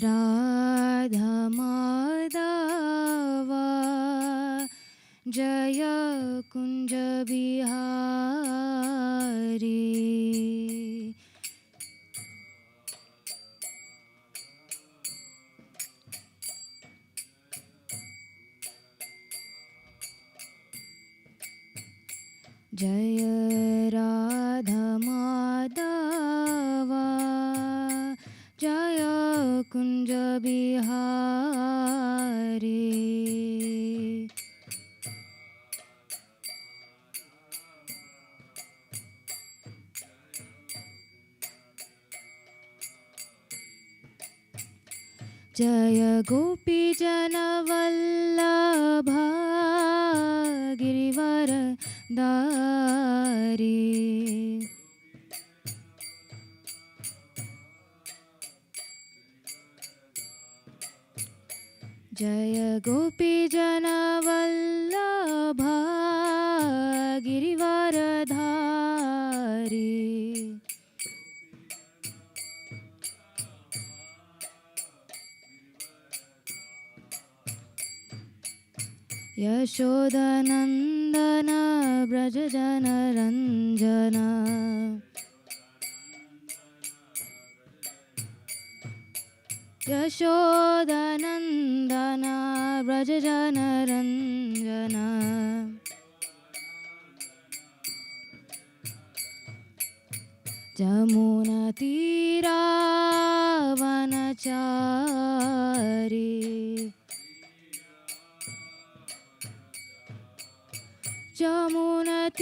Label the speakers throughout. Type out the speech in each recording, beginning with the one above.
Speaker 1: राधा माधव जय कुंज बिहारी। जय राधा माधव जय कुंज बिहारी। जय गोपी जन वल्लभ गिरिवर दारी। जय गोपी जन वल्लभ गिरिवर धारी। यशोदनन्दन व्रज जनरञ्जन। यशोदनन्दन व्रज जनरञ्जन। जमुनतीरावनचारी। जमुनतीरावनचारी।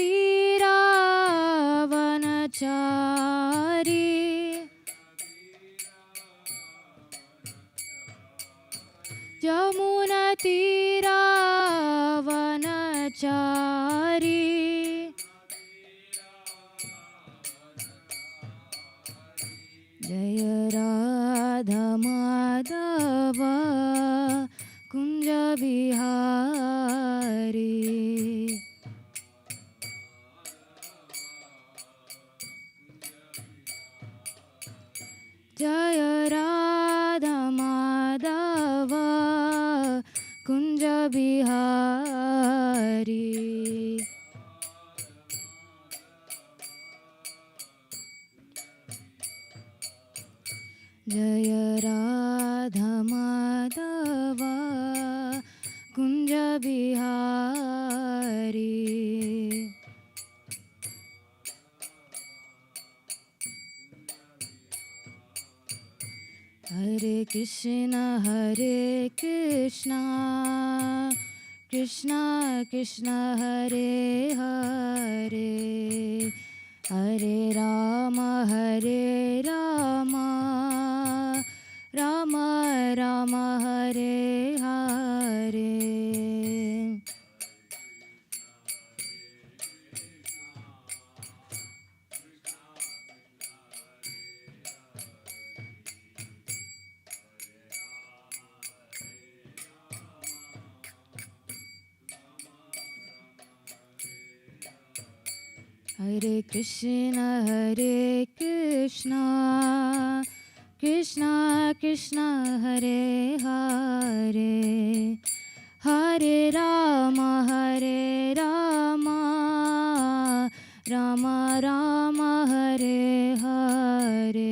Speaker 1: जमुनतीरावनचारी। जय राधा माधव कुंज बिहारी। जय राधा माधव कुंज बिहारी। जय राधा माधव कुंज बिहारी। हरे कृष्ण कृष्ण कृष्ण हरे हरे, हरे राम राम राम हरे हरे। हरे कृष्ण कृष्ण कृष्ण हरे हरे, हरे राम राम राम हरे हरे।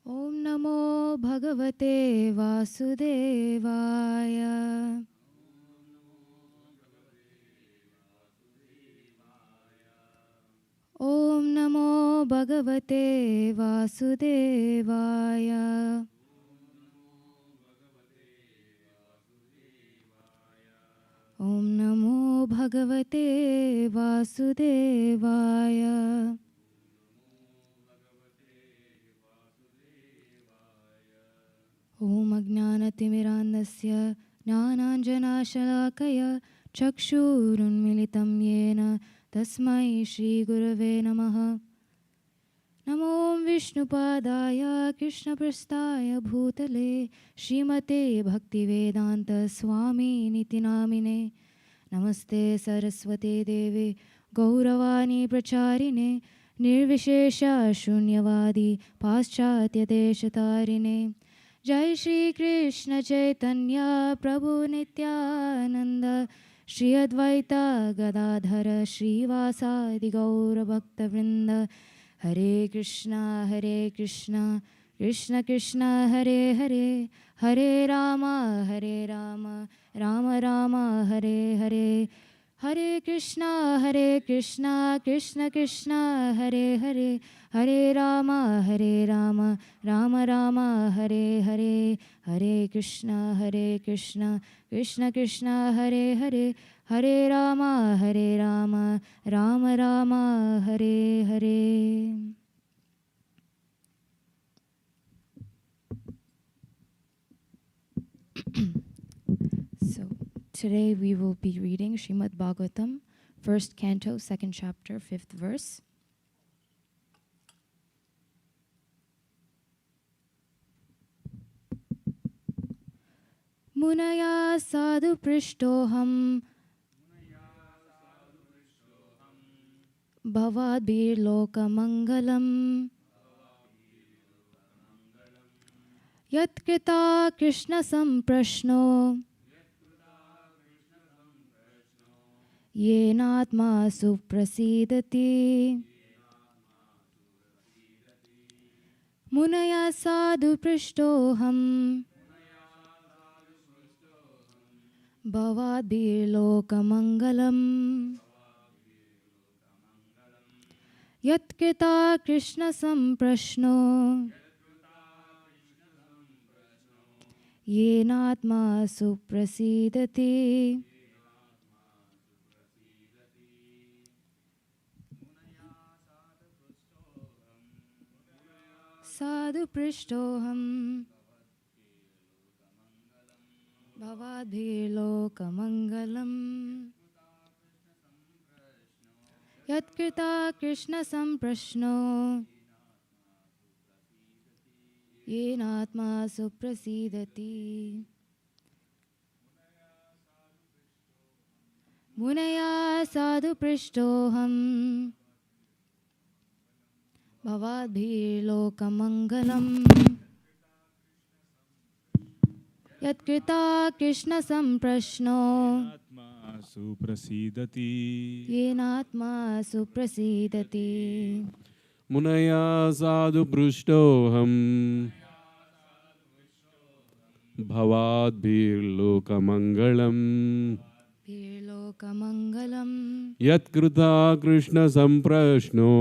Speaker 1: ओम नमो भगवते वासुदेवाय। ओम नमो भगवते वासुदेवाय। ओम नमो भगवते वासुदेवाय। Om Ajnanatimirandasya Jnananjanashalakaya Chakshurunmilitam Yena Tasmai Shri Gurave Namaha. Namo Vishnupadaya Krishnaprasthaya Bhutale Srimate Bhaktivedanta Swami Niti Namine. Namaste Saraswate Deve Gauravani Pracharine Nirvishesha Shunyavadi Paschatya Deshatarine. Jai Shri Krishna Chaitanya Prabhu Nityananda Shri Advaita Gadadhara Srivasadi Gaura Bhakta Vrinda. Hare Krishna Krishna Krishna Hare Hare Hare Rama Rama Rama Hare Hare. Hare Krishna Krishna Krishna Hare Hare Hare Rama Rama Rama Hare Hare. Hare Krishna Krishna Krishna Hare Hare Hare Rama Rama Rama Hare Hare. So today we will be reading Srimad Bhagavatam, 1st Canto, 2nd Chapter, 5th Verse. Munaya sadhu prishtoham bhavadbir loka mangalam yat krita krishna samprashno yenatma suprasidati. Munaya sadhu prishtoham bhavadbir loka mangalam yat krita krishna samprashno yenatma suprasidati. Sadhu prishtoham bhavadbir loka mangalam yat krita krishna samprashno yenatma suprasidati. Munaya sadhu prishtoham bhavadbir loka mangalam yat krita krishna samprashno
Speaker 2: Atma suprasidati.
Speaker 1: yenatma suprasidati.
Speaker 2: Munaya sadhu prushtoham bhavadbhir lokamangalam
Speaker 1: Loka mangalam
Speaker 2: yat krita krishna samprashno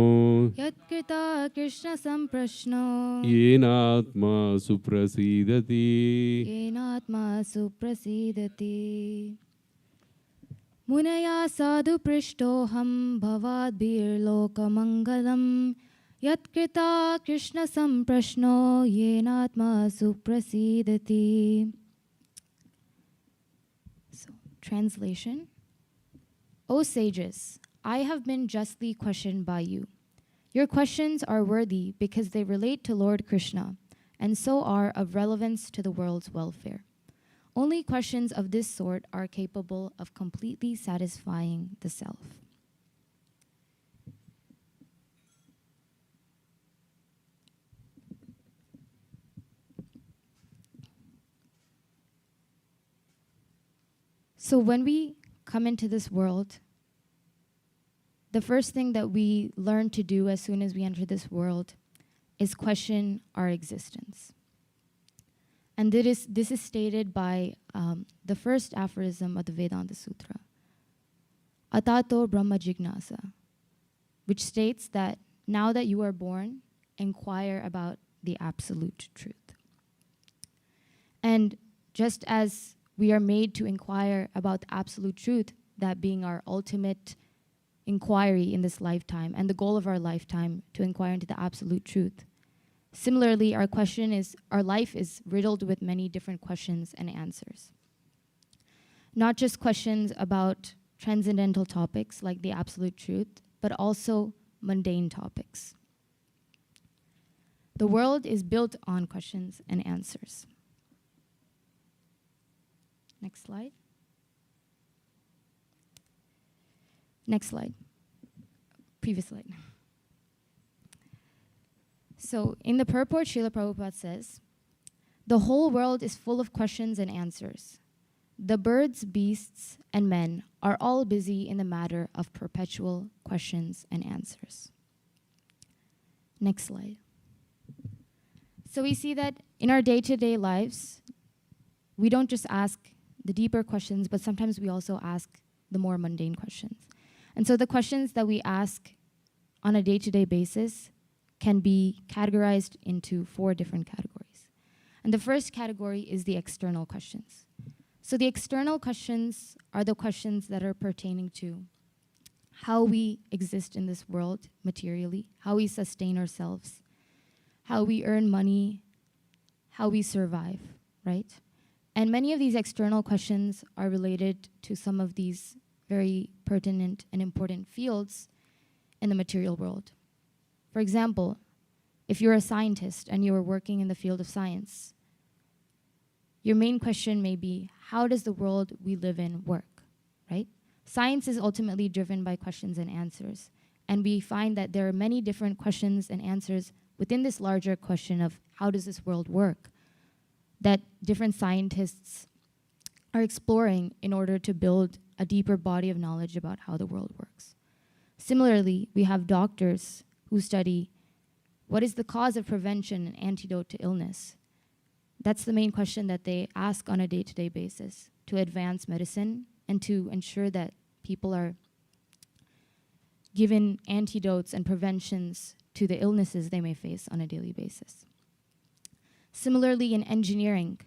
Speaker 1: yat krita krishna samprashno
Speaker 2: yenatma suprasidati.
Speaker 1: yenatma suprasidati. Munaya sadhu prishtoham bhavadbir loka mangalam yat krita krishna samprashno yenatma suprasidati. So, translation. O sages, I have been justly questioned by you. Your questions are worthy because they relate to Lord Krishna and so are of relevance to the world's welfare. Only questions of this sort are capable of completely satisfying the self. So when we come into this world, the first thing that we learn to do as soon as we enter this world is question our existence. And this is stated by the first aphorism of the Vedanta Sutra, Atato Brahma Jignasa, which states that now that you are born, inquire about the absolute truth. And just as we are made to inquire about the absolute truth, that being our ultimate inquiry in this lifetime and the goal of our lifetime to inquire into the absolute truth, Similarly, our life is riddled with many different questions and answers. Not just questions about transcendental topics like the absolute truth, but also mundane topics. The world is built on questions and answers. Next slide. Next slide. Previous slide. So in the purport, Srila Prabhupada says, the whole world is full of questions and answers. The birds, beasts, and men are all busy in the matter of perpetual questions and answers. Next slide. So we see that in our day-to-day lives, we don't just ask the deeper questions, but sometimes we also ask the more mundane questions. And so the questions that we ask on a day-to-day basis can be categorized into 4 different categories. And the first category is the external questions. So the external questions are the questions that are pertaining to how we exist in this world materially, how we sustain ourselves, how we earn money, how we survive, right? And many of these external questions are related to some of these very pertinent and important fields in the material world. For example, if you're a scientist and you're working in the field of science, your main question may be, how does the world we live in work, right? Science is ultimately driven by questions and answers. And we find that there are many different questions and answers within this larger question of how does this world work that different scientists are exploring in order to build a deeper body of knowledge about how the world works. Similarly, we have doctors who study what is the cause of prevention and antidote to illness. That's the main question that they ask on a day-to-day basis to advance medicine and to ensure that people are given antidotes and preventions to the illnesses they may face on a daily basis. Similarly, in engineering,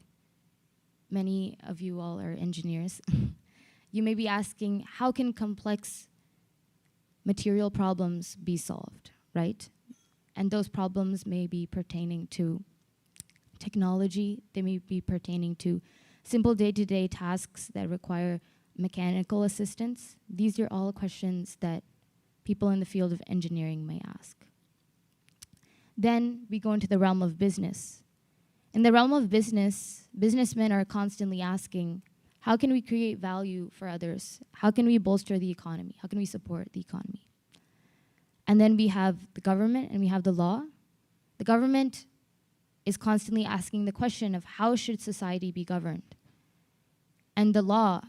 Speaker 1: many of you all are engineers. You may be asking, how can complex material problems be solved, right? And those problems may be pertaining to technology, they may be pertaining to simple day-to-day tasks that require mechanical assistance. These are all questions that people in the field of engineering may ask. Then we go into the realm of business. In the realm of business, businessmen are constantly asking, how can we create value for others? How can we bolster the economy? How can we support the economy? And then we have the government and we have the law. The government is constantly asking the question of how should society be governed? And the law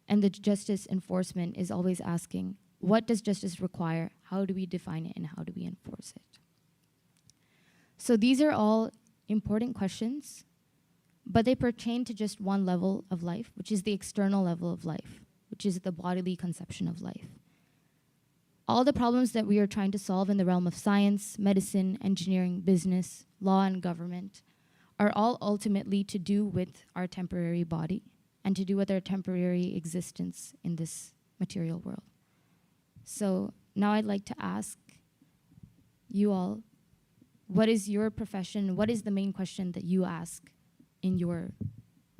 Speaker 1: and the justice enforcement is always asking, what does justice require? How do we define it and how do we enforce it? So these are all important questions, but they pertain to just one level of life, which is the external level of life, which is the bodily conception of life. All the problems that we are trying to solve in the realm of science, medicine, engineering, business, law, and government are all ultimately to do with our temporary body and to do with our temporary existence in this material world. So now I'd like to ask you all, what is your profession? What is the main question that you ask in your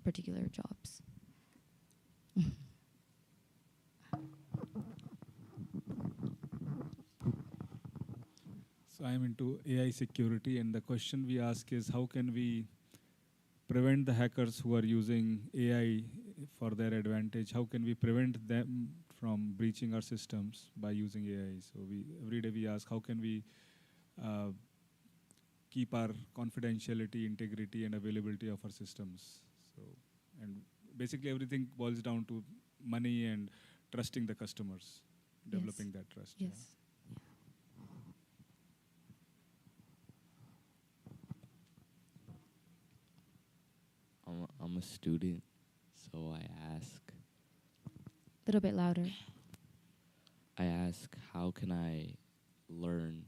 Speaker 1: particular jobs?
Speaker 3: So I'm into AI security, and the question we ask is, how can we prevent the hackers who are using AI for their advantage? How can we prevent them from breaching our systems by using AI? So every day we ask, how can we keep our confidentiality, integrity, and availability of our systems? So, and basically everything boils down to money and trusting the customers, developing that trust.
Speaker 1: Yes.
Speaker 3: Yeah.
Speaker 4: I'm a student, so I ask,
Speaker 1: A little bit louder.
Speaker 4: how can I learn,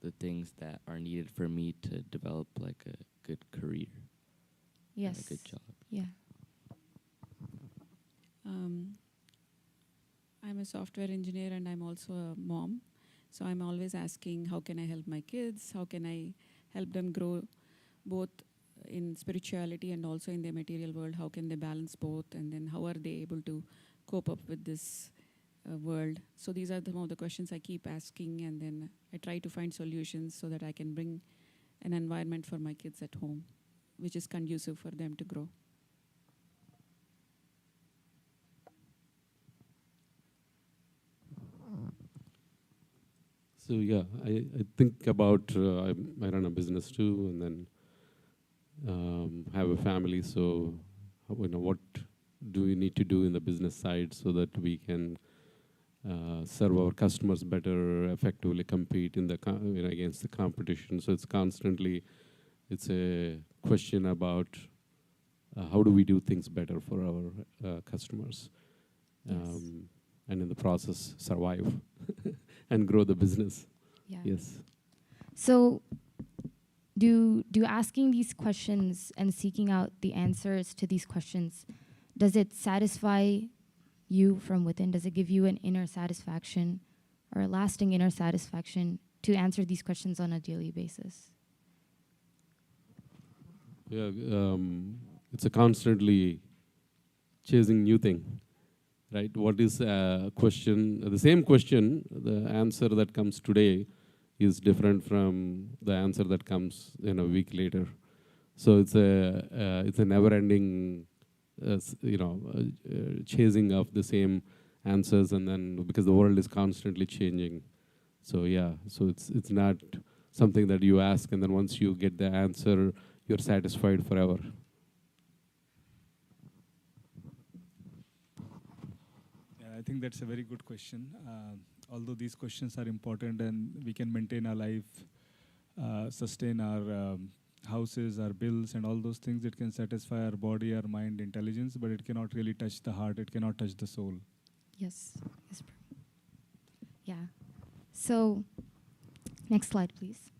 Speaker 4: the things that are needed for me to develop like a good career,
Speaker 1: Yes.
Speaker 4: and a good job.
Speaker 1: Yeah.
Speaker 5: I'm a software engineer and I'm also a mom. So I'm always asking, how can I help my kids? How can I help them grow both in spirituality and also in their material world? How can they balance both? And then how are they able to cope up with this world? So these are some of the questions I keep asking, and then I try to find solutions so that I can bring an environment for my kids at home which is conducive for them to grow.
Speaker 2: So yeah, I think about I run a business too, and then have a family. So what do we need to do in the business side so that we can serve our customers better, effectively compete in the against the competition? So it's a question about how do we do things better for our customers, and in the process survive and grow the business.
Speaker 1: Yeah.
Speaker 2: Yes.
Speaker 1: So do asking these questions and seeking out the answers to these questions, does it satisfy you from within? Does it give you an inner satisfaction or a lasting inner satisfaction to answer these questions on a daily basis?
Speaker 2: Yeah, it's a constantly chasing new thing, right? What is a question? The same question, the answer that comes today is different from the answer that comes a week later. So it's a never-ending, chasing of the same answers, and then because the world is constantly changing. So yeah, so it's not something that you ask and then once you get the answer, you're satisfied forever.
Speaker 3: Yeah, I think that's a very good question. Although these questions are important and we can maintain our life, sustain our houses, our bills, and all those things, it can satisfy our body, our mind, intelligence, but it cannot really touch the heart, it cannot touch the soul.
Speaker 1: Yes. Yes. Yeah. So, next slide, please.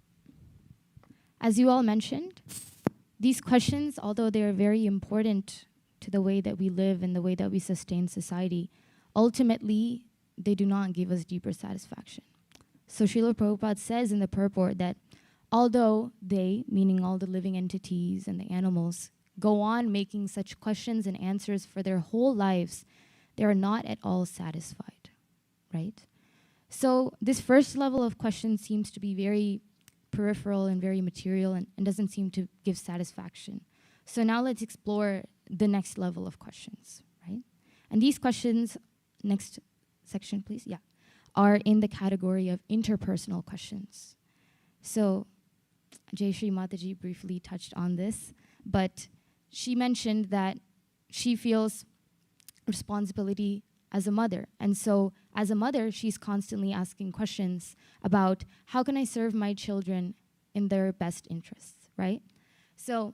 Speaker 1: As you all mentioned, these questions, although they are very important to the way that we live and the way that we sustain society, ultimately, they do not give us deeper satisfaction. So Srila Prabhupada says in the purport that although they, meaning all the living entities and the animals, go on making such questions and answers for their whole lives, they are not at all satisfied, right? So this first level of question seems to be very peripheral and very material and doesn't seem to give satisfaction. So now let's explore the next level of questions, right? And these questions, next section please, yeah, are in the category of interpersonal questions. So Jayashree Mataji briefly touched on this, but she mentioned that she feels responsibility as a mother. And so as a mother, she's constantly asking questions about how can I serve my children in their best interests, right? So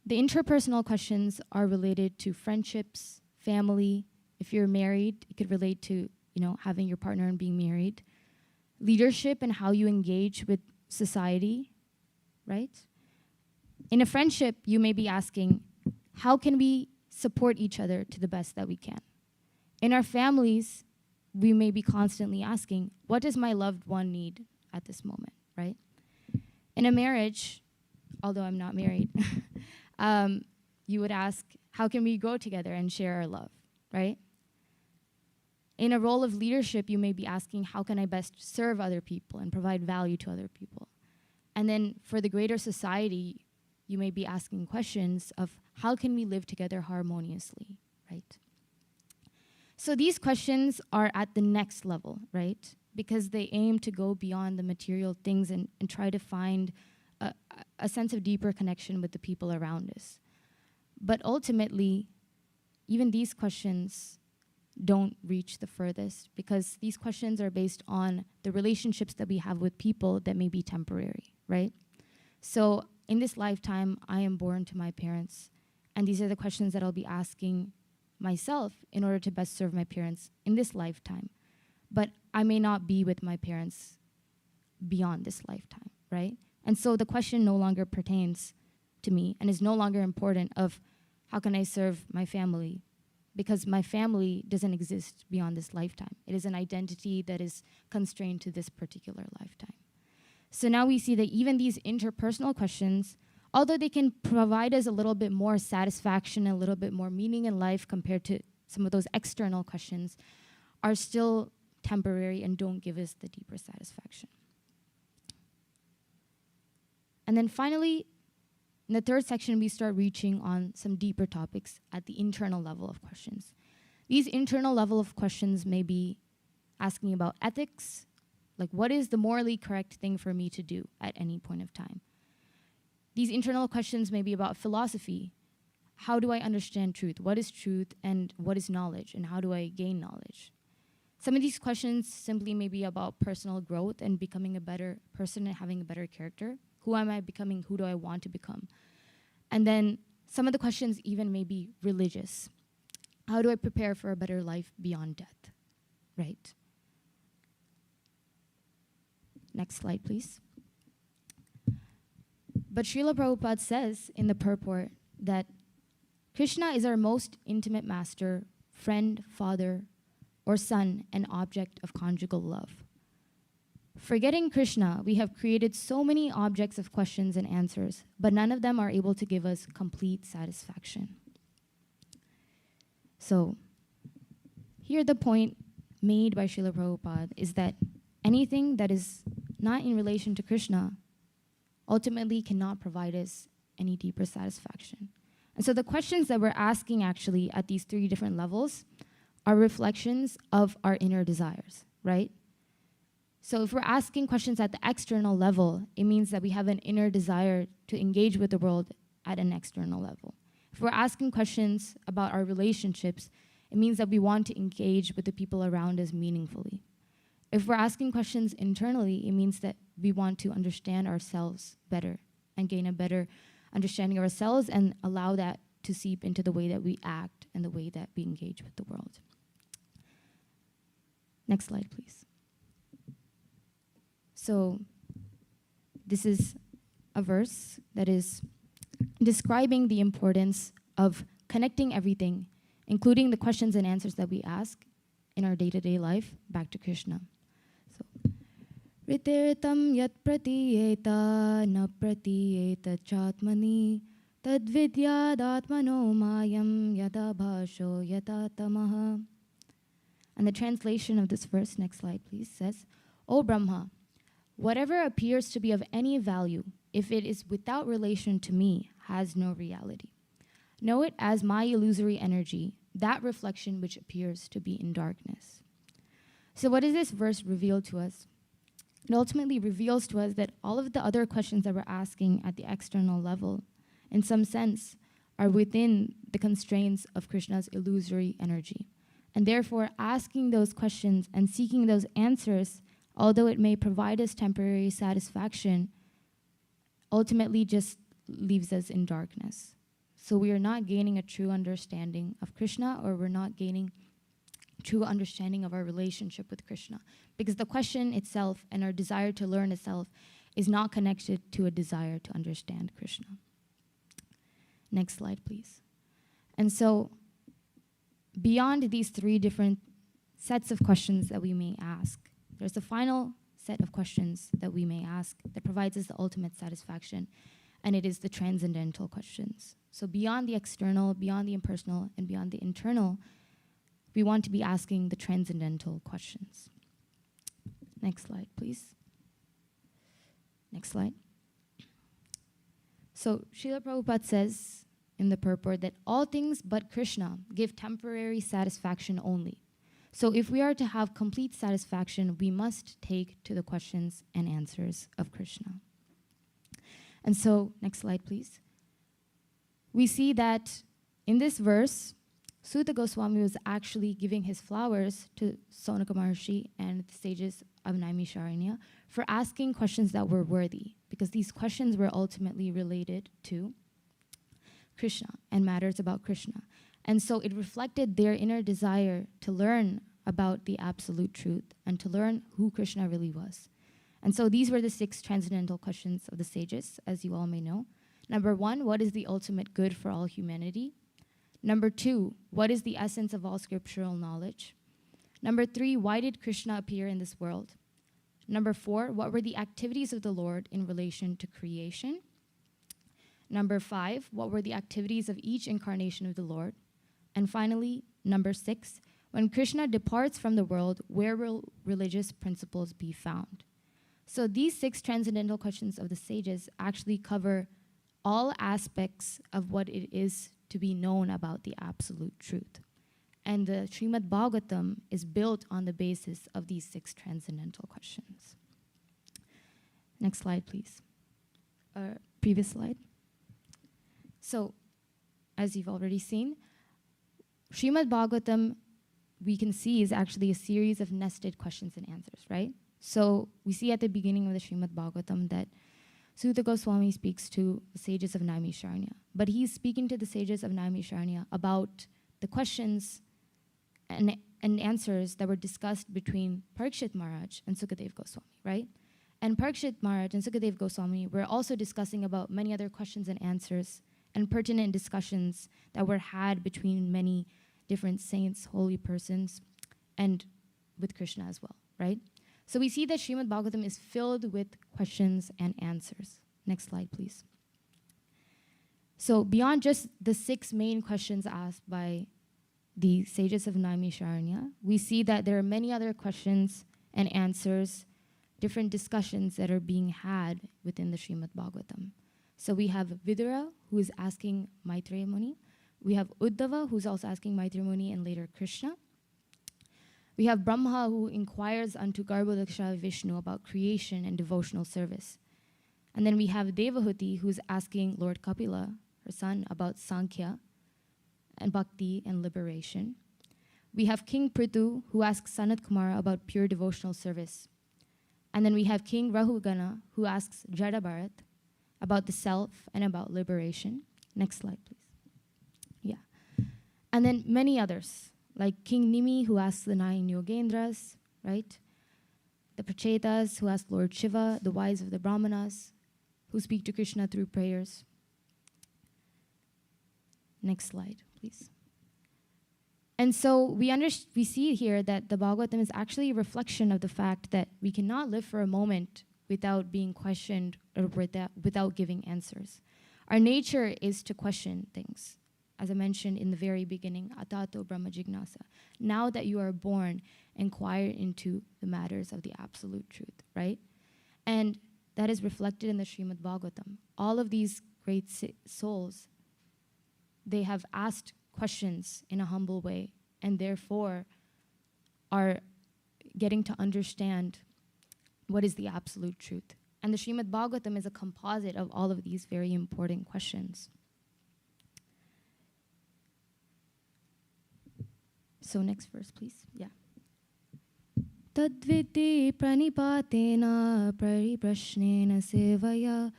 Speaker 1: the interpersonal questions are related to friendships, family. If you're married, it could relate to, having your partner and being married. Leadership and how you engage with society, right? In a friendship, you may be asking, how can we support each other to the best that we can? In our families, we may be constantly asking, what does my loved one need at this moment, right? In a marriage, although I'm not married, you would ask, how can we grow together and share our love, right? In a role of leadership, you may be asking, how can I best serve other people and provide value to other people? And then for the greater society, you may be asking questions of how can we live together harmoniously, right? So these questions are at the next level, right? Because they aim to go beyond the material things and try to find a sense of deeper connection with the people around us. But ultimately, even these questions don't reach the furthest because these questions are based on the relationships that we have with people that may be temporary, right? So in this lifetime, I am born to my parents, and these are the questions that I'll be asking myself in order to best serve my parents in this lifetime. But I may not be with my parents beyond this lifetime, right? And so the question no longer pertains to me and is no longer important of how can I serve my family because my family doesn't exist beyond this lifetime. It is an identity that is constrained to this particular lifetime. So now we see that even these interpersonal questions, although they can provide us a little bit more satisfaction, a little bit more meaning in life compared to some of those external questions, are still temporary and don't give us the deeper satisfaction. And then finally, in the third section, we start reaching on some deeper topics at the internal level of questions. These internal level of questions may be asking about ethics, like what is the morally correct thing for me to do at any point of time? These internal questions may be about philosophy. How do I understand truth? What is truth and what is knowledge, and how do I gain knowledge? Some of these questions simply may be about personal growth and becoming a better person and having a better character. Who am I becoming? Who do I want to become? And then some of the questions even may be religious. How do I prepare for a better life beyond death? Right? Next slide, please. But Srila Prabhupada says in the purport that Krishna is our most intimate master, friend, father, or son, and object of conjugal love. Forgetting Krishna, we have created so many objects of questions and answers, but none of them are able to give us complete satisfaction. So, here the point made by Srila Prabhupada is that anything that is not in relation to Krishna ultimately cannot provide us any deeper satisfaction. And so the questions that we're asking actually at these three different levels are reflections of our inner desires, right? So if we're asking questions at the external level, it means that we have an inner desire to engage with the world at an external level. If we're asking questions about our relationships, it means that we want to engage with the people around us meaningfully. If we're asking questions internally, it means that we want to understand ourselves better and gain a better understanding of ourselves and allow that to seep into the way that we act and the way that we engage with the world. Next slide, please. So this is a verse that is describing the importance of connecting everything, including the questions and answers that we ask in our day-to-day life, back to Krishna. So, Ritirtam yat pratiyeta na pratiyeta chatmani tadvidyadatmano mayam yada bhasho yata tamaha. And the translation of this verse, next slide please, says, O Brahma, whatever appears to be of any value, if it is without relation to me, has no reality. Know it as my illusory energy, that reflection which appears to be in darkness. So what does this verse reveal to us? It ultimately reveals to us that all of the other questions that we're asking at the external level, in some sense, are within the constraints of Krishna's illusory energy. And therefore, asking those questions and seeking those answers, although it may provide us temporary satisfaction, ultimately just leaves us in darkness. So we are not gaining a true understanding of Krishna, or we're not gaining true understanding of our relationship with Krishna. Because the question itself and our desire to learn itself is not connected to a desire to understand Krishna. Next slide, please. And so, beyond these three different sets of questions that we may ask, there's a final set of questions that we may ask that provides us the ultimate satisfaction, and it is the transcendental questions. So beyond the external, beyond the impersonal, and beyond the internal, we want to be asking the transcendental questions. Next slide, please. Next slide. So Srila Prabhupada says in the purport that all things but Krishna give temporary satisfaction only. So if we are to have complete satisfaction, we must take to the questions and answers of Krishna. And so, next slide, please. We see that in this verse, Suta Goswami was actually giving his flowers to Sonaka Maharshi and the sages of Naimisharanya for asking questions that were worthy, because these questions were ultimately related to Krishna and matters about Krishna. And so it reflected their inner desire to learn about the absolute truth and to learn who Krishna really was. And so these were the 6 transcendental questions of the sages, as you all may know. Number 1, what is the ultimate good for all humanity? Number 2, what is the essence of all scriptural knowledge? Number 3, why did Krishna appear in this world? Number 4, what were the activities of the Lord in relation to creation? Number 5, what were the activities of each incarnation of the Lord? And finally, number 6, when Krishna departs from the world, where will religious principles be found? So these 6 transcendental questions of the sages actually cover all aspects of what it is to be known about the absolute truth. And the Srimad Bhagavatam is built on the basis of these 6 transcendental questions. Next slide, please. Previous slide. So, as you've already seen, Srimad Bhagavatam, we can see, is actually a series of nested questions and answers, right? So we see at the beginning of the Srimad Bhagavatam that Sutta Goswami speaks to the sages of Naimisharanya, but he's speaking to the sages of Naimisharanya about the questions and answers that were discussed between Parikshit Maharaj and Sukadev Goswami, right? And Parikshit Maharaj and Sukadev Goswami were also discussing about many other questions and answers and pertinent discussions that were had between many different saints, holy persons, and with Krishna as well, right? So we see that Srimad Bhagavatam is filled with questions and answers. Next slide, please. So beyond just the 6 main questions asked by the sages of Naimisharanya, we see that there are many other questions and answers, different discussions that are being had within the Srimad Bhagavatam. So we have Vidura, who is asking Maitreya Muni. We have Uddhava, who's also asking Maitreya Muni and later Krishna. We have Brahma, who inquires unto Garbhodaksha Vishnu about creation and devotional service. And then we have Devahuti, who's asking Lord Kapila, her son, about Sankhya and Bhakti and liberation. We have King Prithu, who asks Sanat Kumara about pure devotional service. And then we have King Rahugana, who asks Jada Bharat about the self and about liberation. Next slide, please. Yeah. And then many others, like King Nimi, who asks the 9 Yogendras, right? The Prachetas, who ask Lord Shiva, the wise of the Brahmanas, who speak to Krishna through prayers. Next slide, please. And so we see here that the Bhagavatam is actually a reflection of the fact that we cannot live for a moment without being questioned or without giving answers. Our nature is to question things. As I mentioned in the very beginning, atato brahma jignasa. Now that you are born, inquire into the matters of the absolute truth, right? And that is reflected in the Srimad Bhagavatam. All of these great souls, they have asked questions in a humble way and therefore are getting to understand what is the absolute truth. And the Srimad Bhagavatam is a composite of all of these very important questions. So next verse, please. Yeah. Tadviti pranipatena pariprashnena sevaya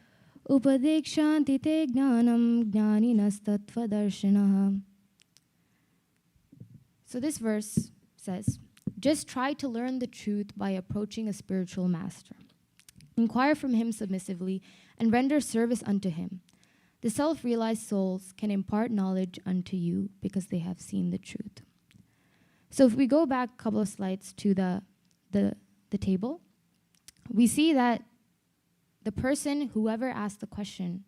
Speaker 1: upadekshanti te jnanam jnaninas tattvadarshinaha. So this verse says, just try to learn the truth by approaching a spiritual master. Inquire from him submissively and render service unto him. The self-realized souls can impart knowledge unto you because they have seen the truth. So if we go back a couple of slides to the table, we see that the person, whoever asked the question,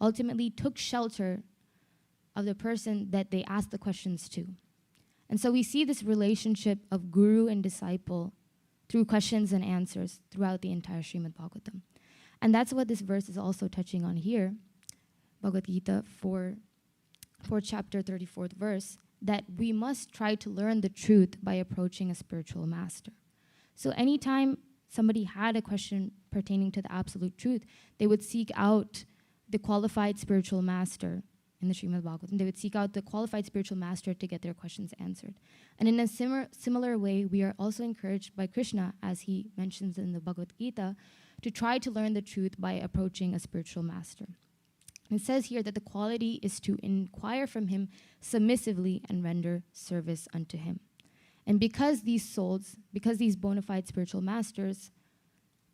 Speaker 1: ultimately took shelter of the person that they asked the questions to. And so we see this relationship of guru and disciple through questions and answers throughout the entire Srimad Bhagavatam. And that's what this verse is also touching on here, Bhagavad Gita 4 chapter 34th verse, that we must try to learn the truth by approaching a spiritual master. So anytime somebody had a question pertaining to the absolute truth, they would seek out the qualified spiritual master in the Srimad Bhagavatam. They would seek out the qualified spiritual master to get their questions answered. And in a similar way, we are also encouraged by Krishna, as he mentions in the Bhagavad Gita, to try to learn the truth by approaching a spiritual master. It says here that the quality is to inquire from him submissively and render service unto him. And because these souls, because these bona fide spiritual masters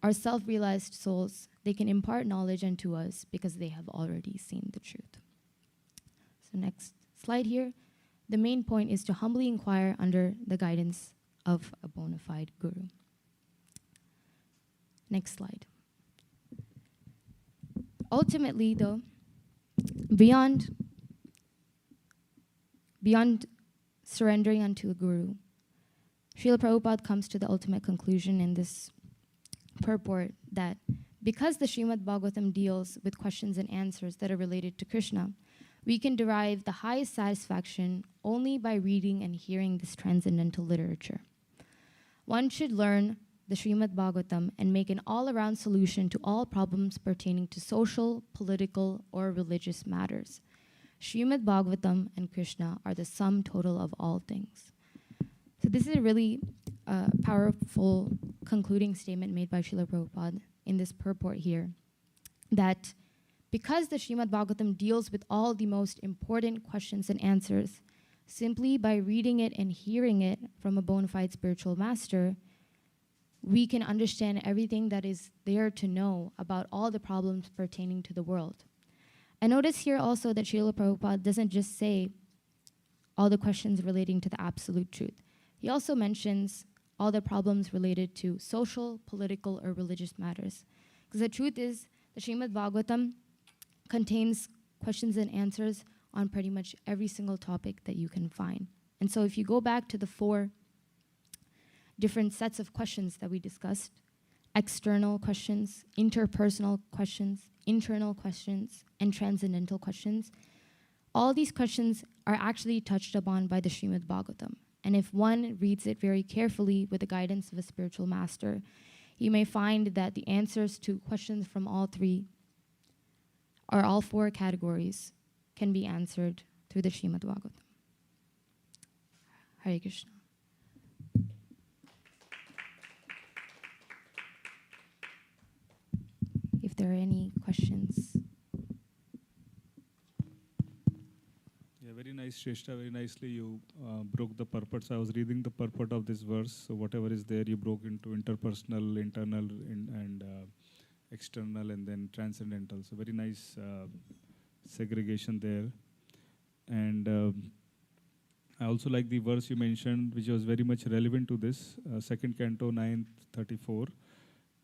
Speaker 1: are self-realized souls, they can impart knowledge unto us because they have already seen the truth. So next slide here. The main point is to humbly inquire under the guidance of a bona fide guru. Next slide. Ultimately, though, beyond surrendering unto a guru, Srila Prabhupada comes to the ultimate conclusion in this purport that because the Srimad Bhagavatam deals with questions and answers that are related to Krishna, we can derive the highest satisfaction only by reading and hearing this transcendental literature. One should learn the Srimad Bhagavatam and make an all-around solution to all problems pertaining to social, political, or religious matters. Srimad Bhagavatam and Krishna are the sum total of all things. So this is a really powerful concluding statement made by Srila Prabhupada in this purport here, that because the Srimad Bhagavatam deals with all the most important questions and answers, simply by reading it and hearing it from a bona fide spiritual master, we can understand everything that is there to know about all the problems pertaining to the world. And notice here also that Srila Prabhupada doesn't just say all the questions relating to the absolute truth. He also mentions all the problems related to social, political, or religious matters. Because the truth is, the Srimad Bhagavatam contains questions and answers on pretty much every single topic that you can find. And so if you go back to the 4 different sets of questions that we discussed, external questions, interpersonal questions, internal questions, and transcendental questions, all these questions are actually touched upon by the Srimad Bhagavatam. And if one reads it very carefully with the guidance of a spiritual master, you may find that the answers to questions from all 4 categories can be answered through the Srimad Bhagavatam. Hare Krishna. If there are any questions.
Speaker 3: Yeah, very nice, Shrestha. Very nicely you broke the purport. So I was reading the purport of this verse. So whatever is there, you broke into interpersonal, internal, and external, and then transcendental. So very nice segregation there. And I also like the verse you mentioned, which was very much relevant to this, 2nd Canto, 9th, 34.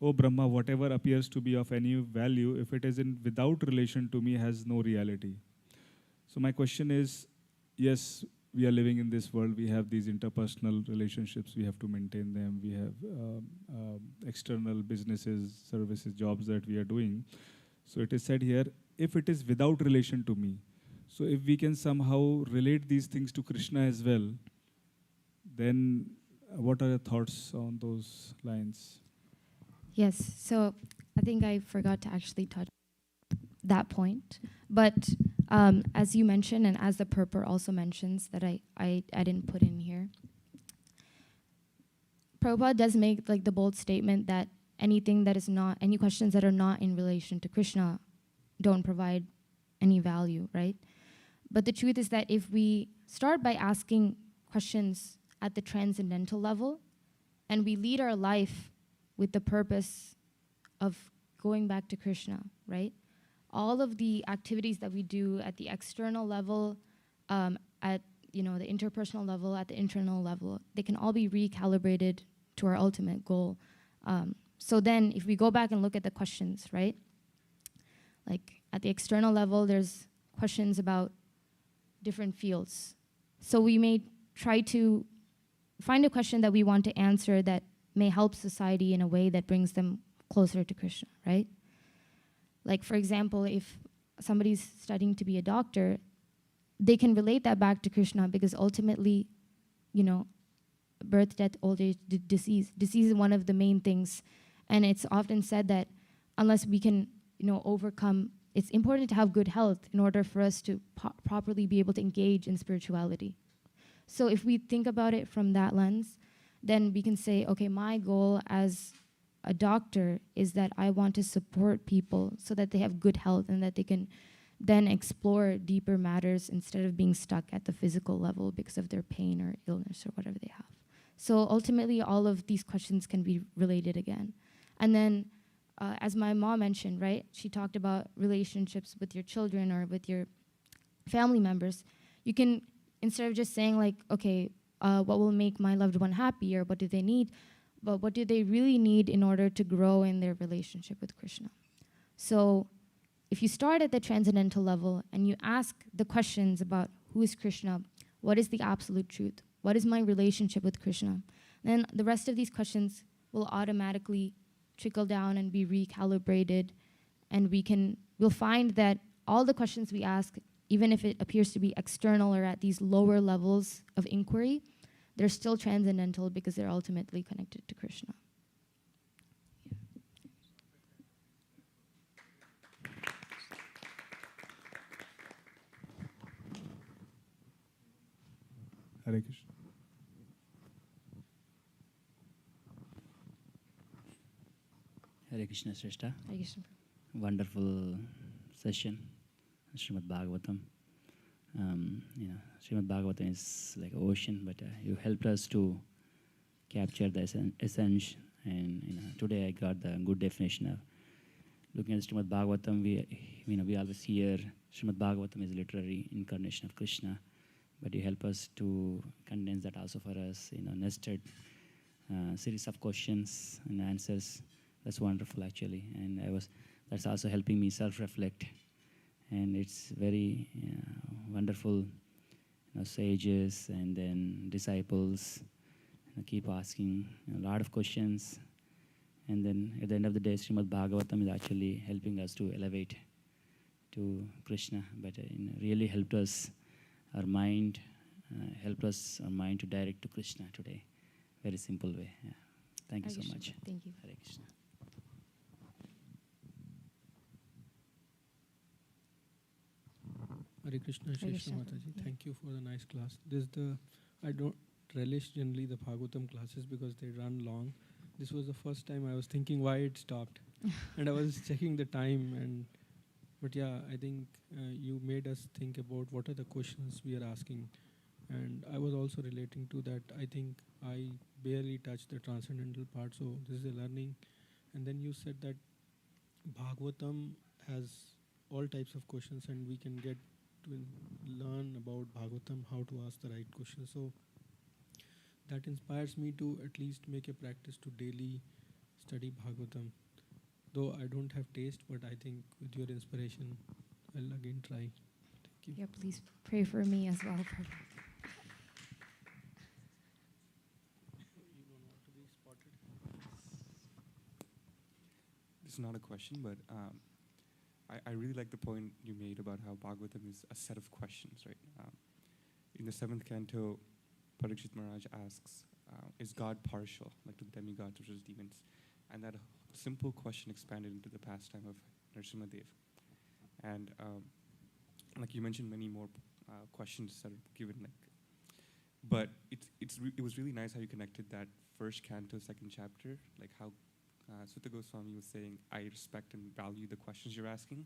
Speaker 3: O Brahma, whatever appears to be of any value, if it is without relation to me, has no reality. So my question is, yes, we are living in this world. We have these interpersonal relationships. We have to maintain them. We have external businesses, services, jobs that we are doing. So it is said here, if it is without relation to me. So if we can somehow relate these things to Krishna as well, then what are your thoughts on those lines?
Speaker 1: Yes, so I think I forgot to actually touch that point. But as you mentioned, and as the purport also mentions that I didn't put in here, Prabhupada does make like the bold statement that anything that is not, any questions that are not in relation to Krishna don't provide any value, right? But the truth is that if we start by asking questions at the transcendental level, and we lead our life with the purpose of going back to Krishna, right? All of the activities that we do at the external level, at the interpersonal level, at the internal level, they can all be recalibrated to our ultimate goal. So then if we go back and look at the questions, right? Like at the external level, there's questions about different fields. So we may try to find a question that we want to answer that may help society in a way that brings them closer to Krishna, right? Like, for example, if somebody's studying to be a doctor, they can relate that back to Krishna because ultimately, birth, death, old age, disease. Disease is one of the main things. And it's often said that unless we can, overcome, it's important to have good health in order for us to properly be able to engage in spirituality. So if we think about it from that lens, then we can say, okay, my goal as a doctor is that I want to support people so that they have good health and that they can then explore deeper matters instead of being stuck at the physical level because of their pain or illness or whatever they have. So ultimately, all of these questions can be related again. And then, as my mom mentioned, right, she talked about relationships with your children or with your family members. You can instead of just saying like, okay, what will make my loved one happy, or what do they need, but what do they really need in order to grow in their relationship with Krishna. So if you start at the transcendental level and you ask the questions about who is Krishna, what is the absolute truth, what is my relationship with Krishna, then the rest of these questions will automatically trickle down and be recalibrated, and we'll find that all the questions we ask, even if it appears to be external or at these lower levels of inquiry, they're still transcendental because they're ultimately connected to Krishna.
Speaker 3: Hare Krishna.
Speaker 6: Hare Krishna Sreshtha.
Speaker 1: Hare Krishna.
Speaker 6: Wonderful session, Srimad Bhagavatam. Srimad Bhagavatam is like an ocean, but you helped us to capture the essence. And today I got the good definition of looking at Srimad Bhagavatam. We always hear Srimad Bhagavatam is literary incarnation of Krishna, but you help us to condense that also for us. Nested series of questions and answers. That's wonderful actually, and that's also helping me self-reflect. And it's very wonderful, sages and then disciples keep asking a lot of questions. And then at the end of the day, Srimad Bhagavatam is actually helping us to elevate to Krishna, but really helped us, our mind to direct to Krishna today. Very simple way. Yeah. Thank you so much.
Speaker 1: Thank you.
Speaker 6: Hare Krishna.
Speaker 7: Hare Krishna,
Speaker 1: Hare
Speaker 7: Sreshtha
Speaker 1: Krishna.
Speaker 7: Mataji.
Speaker 1: Yeah.
Speaker 7: Thank you for the nice class. I don't relish generally the Bhagavatam classes because they run long. This was the first time I was thinking why it stopped. And I was checking the time, but yeah, I think you made us think about what are the questions we are asking. And I was also relating to that. I think I barely touched the transcendental part, so this is a learning. And then you said that Bhagavatam has all types of questions, and we can get to learn about Bhagavatam, how to ask the right questions. So that inspires me to at least make a practice to daily study Bhagavatam. Though I don't have taste, but I think with your inspiration, I'll again try. Thank you.
Speaker 1: Yeah, please pray for me as well.
Speaker 8: This is not a question, but I really like the point you made about how Bhagavatam is a set of questions, right? In the 7th canto, Parikshit Maharaj asks, is God partial, like to the demigods versus demons? And that simple question expanded into the pastime of Nrsimhadev. And like you mentioned, many more questions that are given. But it was really nice how you connected that first canto, 2nd chapter, like how Sutta Goswami was saying, I respect and value the questions you're asking,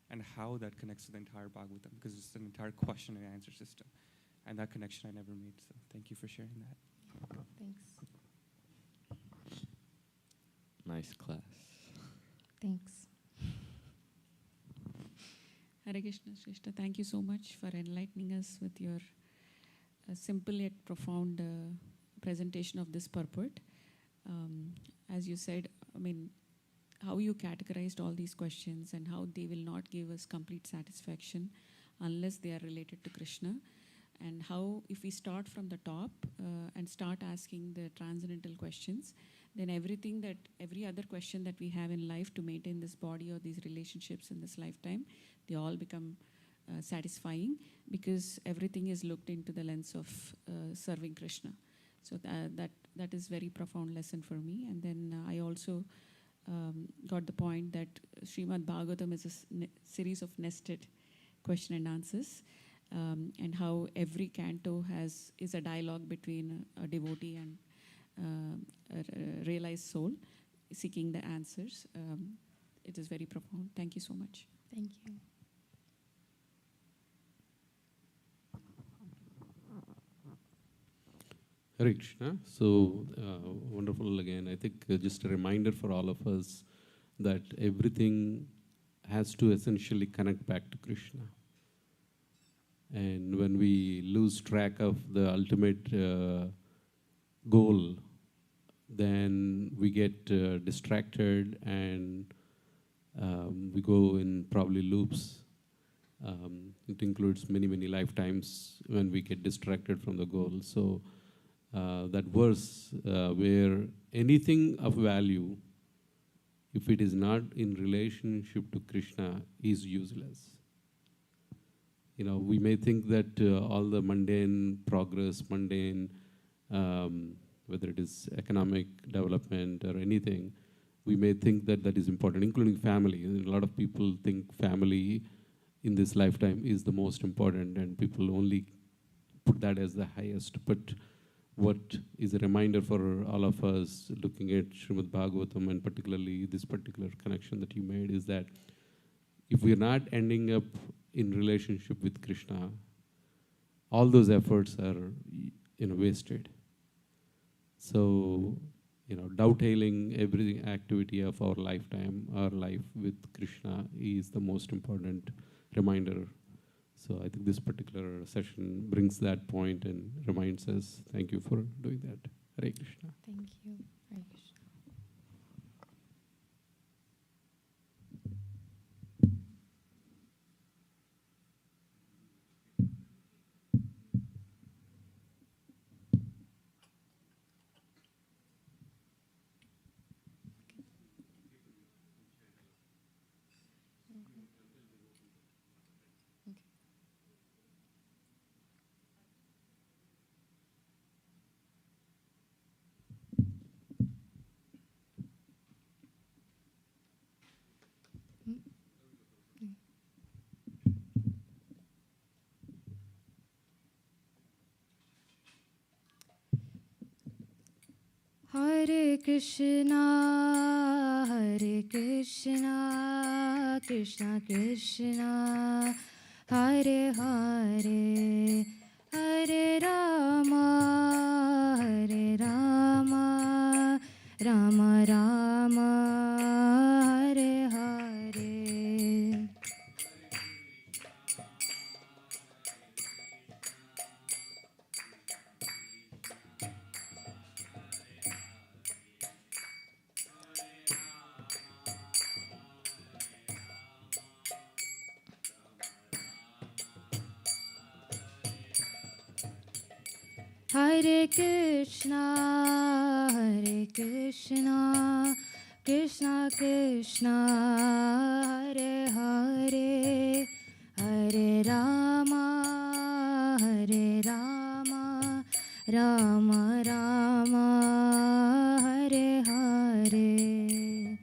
Speaker 8: and how that connects to the entire Bhagavatam, because it's an entire question and answer system. And that connection I never made, so thank you for sharing that.
Speaker 1: Thanks.
Speaker 4: Nice class.
Speaker 1: Thanks.
Speaker 5: Hare Krishna Sreshtha, thank you so much for enlightening us with your simple yet profound presentation of this purport. As you said, how you categorized all these questions and how they will not give us complete satisfaction unless they are related to Krishna, and how if we start from the top and start asking the transcendental questions, then every other question that we have in life to maintain this body or these relationships in this lifetime, they all become satisfying, because everything is looked into the lens of serving Krishna. So that is very profound lesson for me. And then I also got the point that Srimad Bhagavatam is a series of nested question and answers, and how every canto is a dialogue between a devotee and a realized soul seeking the answers. It is very profound. Thank you so much.
Speaker 1: Thank you.
Speaker 2: Hare Krishna. So wonderful again. I think just a reminder for all of us that everything has to essentially connect back to Krishna. And when we lose track of the ultimate goal, then we get distracted and we go in probably loops. It includes many, many lifetimes when we get distracted from the goal. So that verse where anything of value, if it is not in relationship to Krishna, is useless. You know, we may think that all the mundane progress, whether it is economic development or anything, we may think that that is important, including family. A lot of people think family in this lifetime is the most important, and people only put that as the highest. But what is a reminder for all of us looking at Srimad Bhagavatam, and particularly this particular connection that you made, is that if we're not ending up in relationship with Krishna, all those efforts are, wasted. So, dovetailing every activity of our lifetime, our life with Krishna, is the most important reminder. So I think this particular session brings that point and reminds us. Thank you for doing that. Hare Krishna.
Speaker 1: Thank you. Hare Krishna. Hare Krishna, Krishna Krishna, Hare Hare, Hare Rama, Rama Rama, Hare Hare. Hare Krishna, Krishna Krishna, Hare Hare, Hare Rama, Rama Rama, Hare Hare.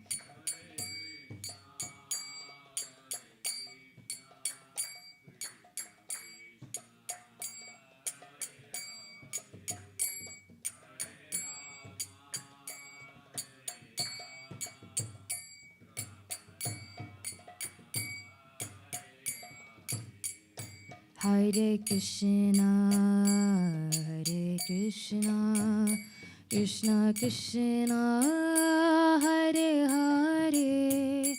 Speaker 1: Hare Krishna, Krishna Krishna, Hare Hare,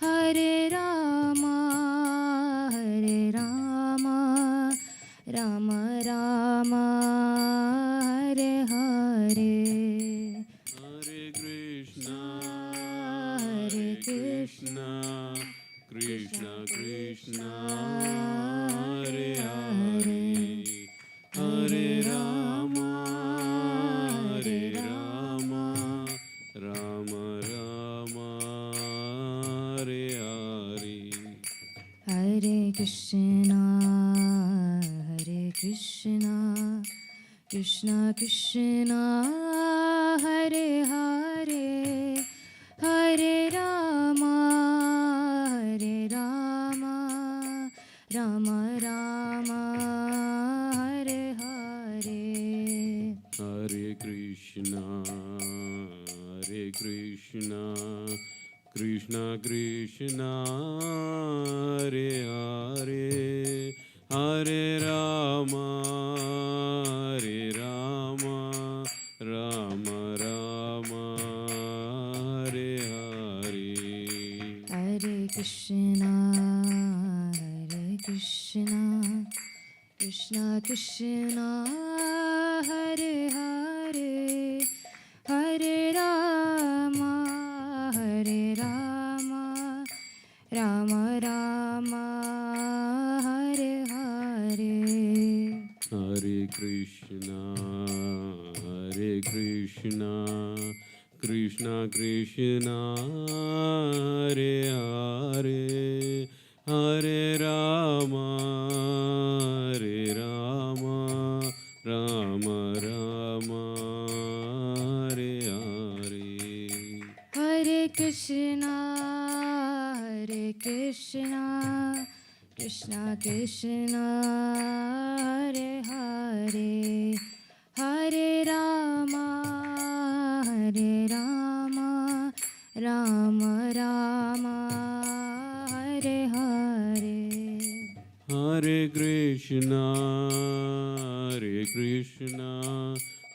Speaker 1: Hare Rama, Rama Rama, Hare Hare.
Speaker 2: Hare Krishna, Krishna Krishna, Hare Hare, Hare Rama, Rama Rama, Hare Hare.
Speaker 1: Hare Krishna, Krishna Krishna, Hare Hare, Hare Rama, Rama Rama, Hare Hare.
Speaker 2: Hare Krishna, Krishna Krishna, Hare Hare, Hare Rama, Rama Rama, Hare Hare.
Speaker 1: Hare Krishna, Krishna Krishna Hare Hare Hare Rama Hare Rama Rama Rama Hare Hare
Speaker 2: Hare Krishna Krishna Krishna Hare Hare Hare Rama Rama Rama Hare Hare
Speaker 1: Hare Krishna Krishna Krishna Hare Hare Hare Rama Rama Rama Hare Hare
Speaker 2: Hare Krishna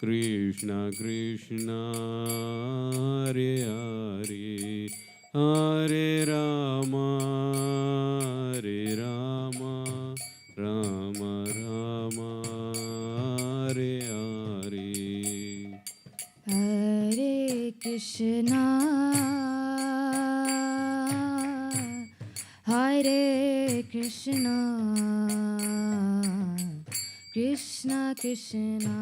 Speaker 2: Krishna Krishna Hare Hare Hare Rama Rama Rama Hare Hare
Speaker 1: Hare Krishna Krishna Krishna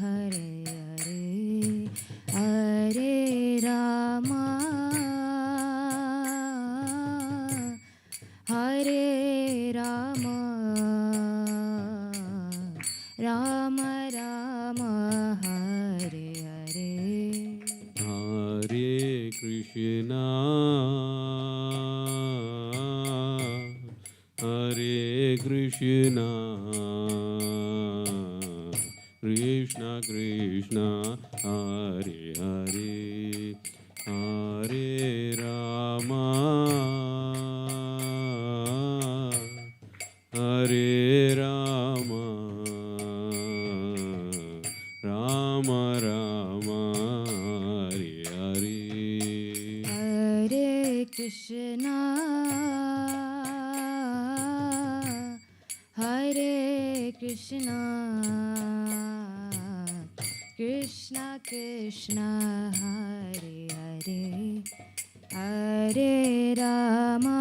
Speaker 1: Hare Hare Hare Rama Rama Rama Hare Hare
Speaker 2: Hare Krishna Krishna Krishna Hare Hare Hare Rama Rama Rama Hare Hare
Speaker 1: Hare Krishna Krishna Krishna Hare Hare Hare Rama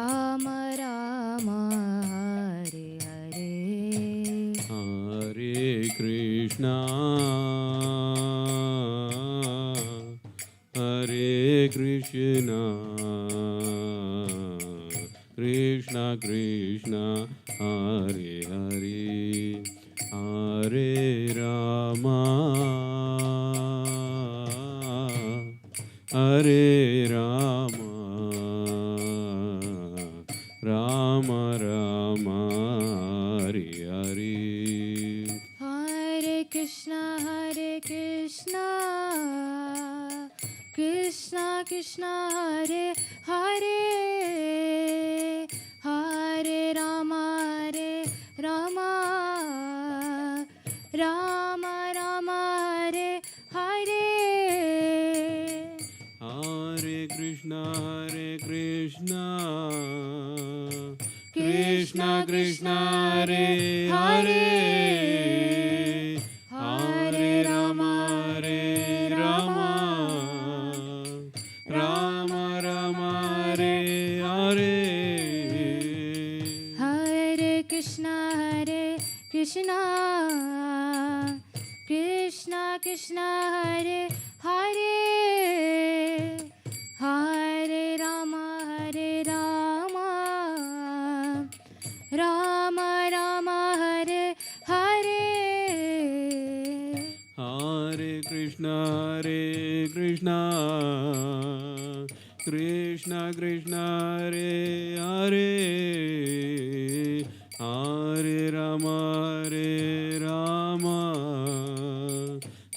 Speaker 1: Rama Rama Hare Hare
Speaker 2: Hare Krishna Krishna Krishna Hare Hare Hare Rama Rama Rama Hare Hare
Speaker 1: Hare Krishna Krishna Krishna Hare Hare Hare Rama Rama Rama Hare Hare
Speaker 2: Hare Krishna Krishna Krishna Hare Hare Hare Rama Rama Rama Hare Hare
Speaker 1: Hare Krishna Krishna Krishna Hare Hare Hare Rama Rama Hare Hare
Speaker 2: Hare Krishna Krishna Krishna Hare Hare Hare Rama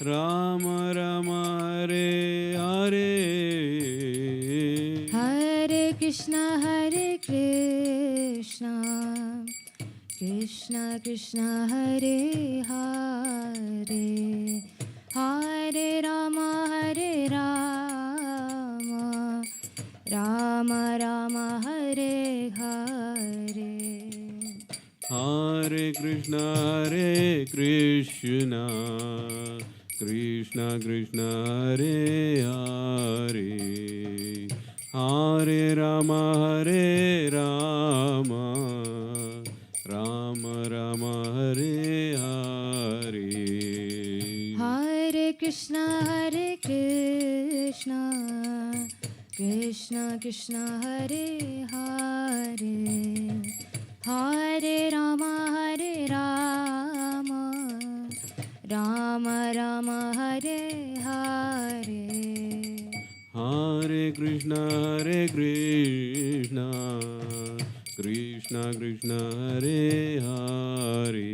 Speaker 2: Rama Hare Hare
Speaker 1: Hare Krishna Krishna Krishna Hare Hare Hare Rama Rama Rama Hare Hare,
Speaker 2: Hare Krishna Krishna Krishna Hare Hare, Hare Rama Rama Rama Hare Hare.
Speaker 1: Hare Krishna Krishna Krishna Hare Hare, Hare Rama Rama Rama Hare Hare.
Speaker 2: Hare Krishna Krishna Krishna Hare Hare,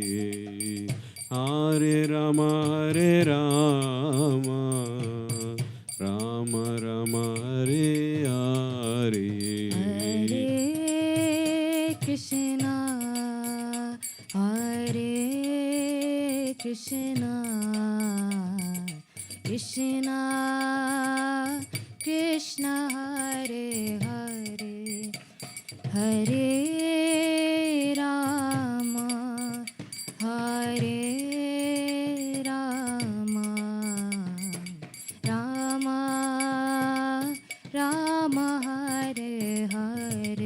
Speaker 2: Hare Rama Rama Rama Hare Hare.
Speaker 1: Hare Krishna Krishna Krishna Hare Hare, Hare Rama Rama Rama Hare Hare.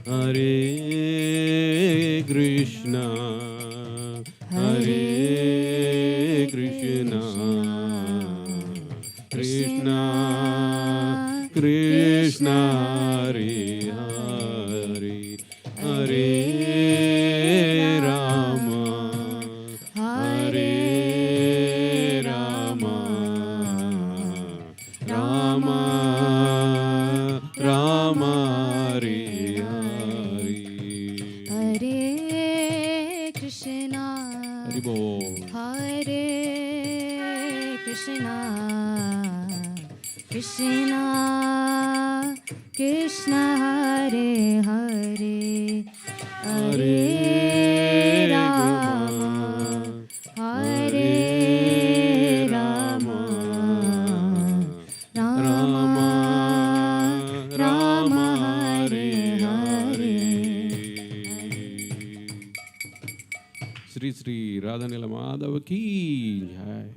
Speaker 2: Hare Krishna Krishna Krishna Krishna Hare Hare, Hare Rama Rama Rama Hare Hare.
Speaker 1: Hare Krishna
Speaker 2: Hari Bol.
Speaker 1: Hare Krishna Krishna Hare Hare, Hare Rama Rama Rama Hare Hare.
Speaker 2: Sri Sri Radha Nila Madhava ki jai.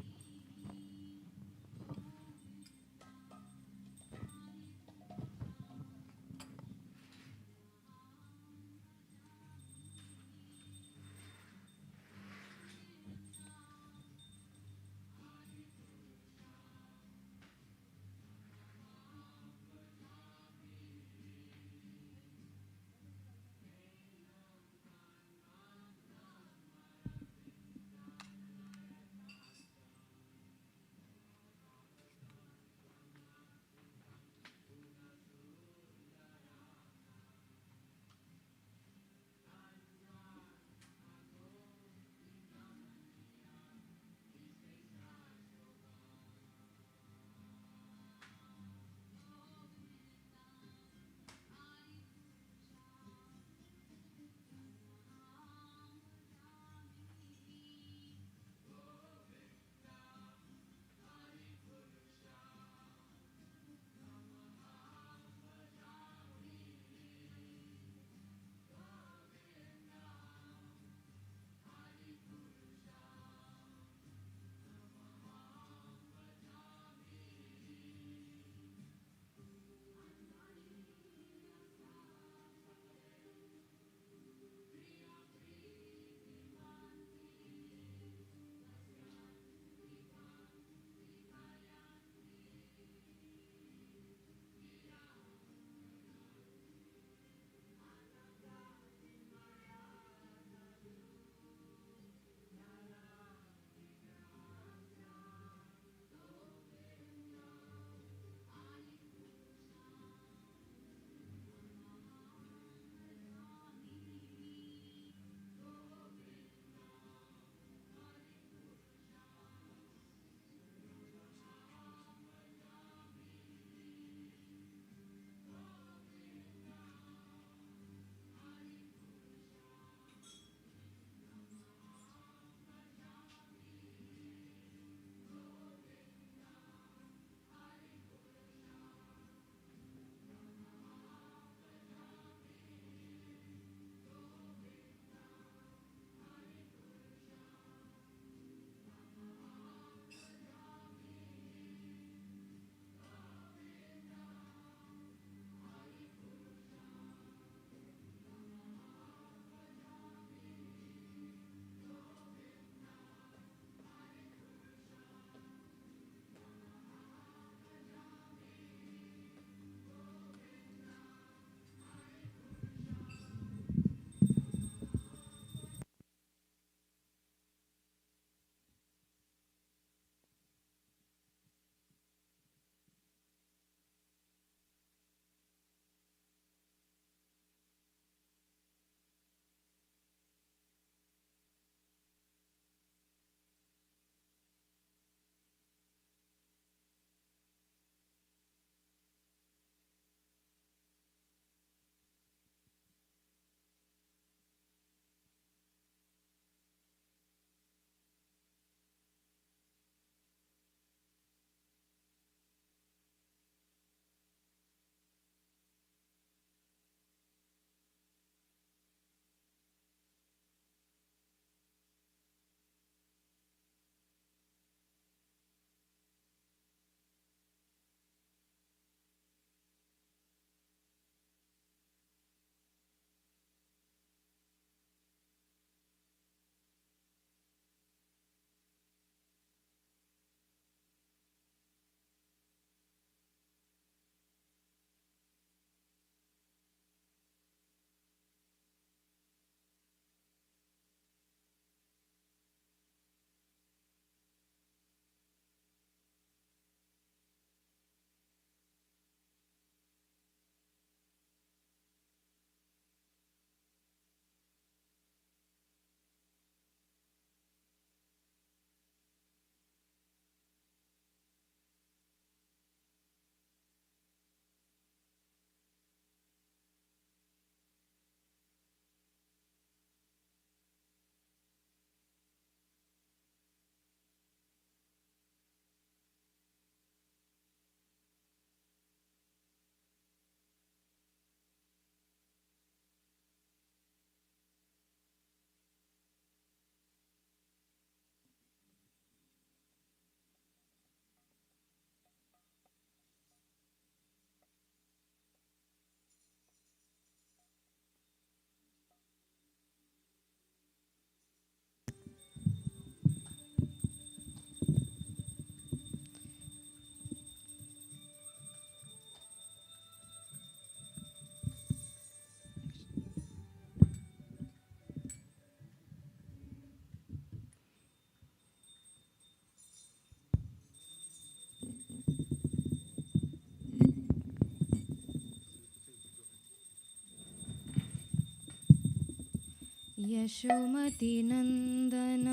Speaker 1: Yashomati नंदन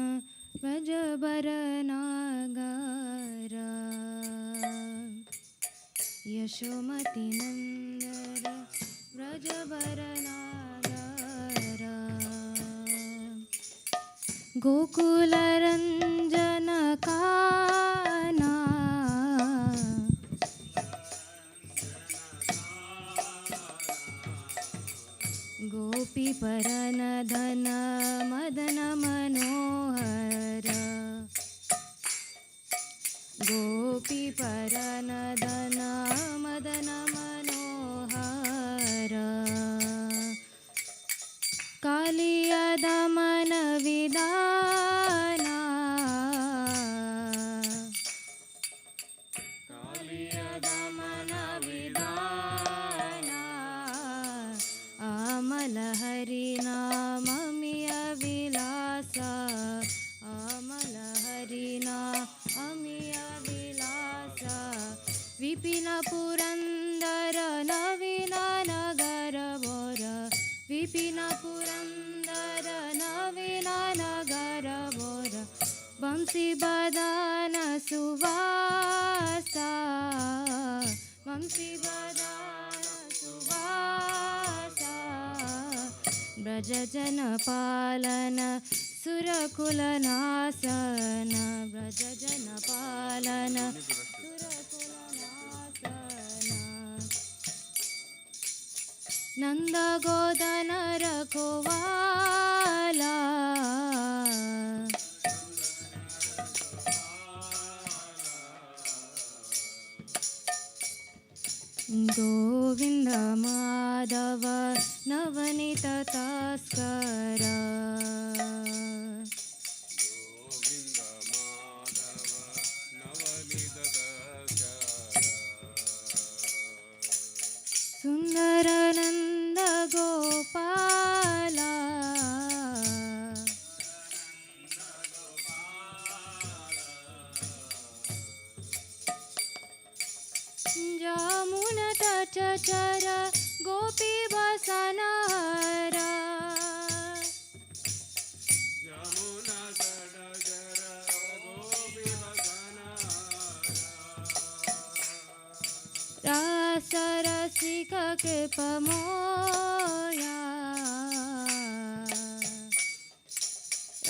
Speaker 1: व्रजबर नागरा यशोमती नंदन व्रजबर नागरा गोकुल रंजन काना गोपी परन धन मदन मनोहर गोपी परन धन मदन मनोहर कालिया दमन विदाना कालिया दमन विदाना अमल हरि नाममिय विलासा अमल हरि नाममिय विलासा विपिन पुरंदर नवीन नगर bore Vipin Purandar नवीन नगर bore वंशी बदन सुवासा वंशी बदन सुवासा ब्रज जन पालन सुरकुल नासन ब्रज जन पालन सुरकुल नासन नंद गोदन रखवाला गोविंद माधव नवनीत तस्कर
Speaker 2: गोविंद माधव नवनीत
Speaker 1: सुंदर नंद गोपाला जामुन तट चर गोपी बसनहरा
Speaker 2: यमुना जड़ जड़ गोपी
Speaker 1: रास रसिक के पमोया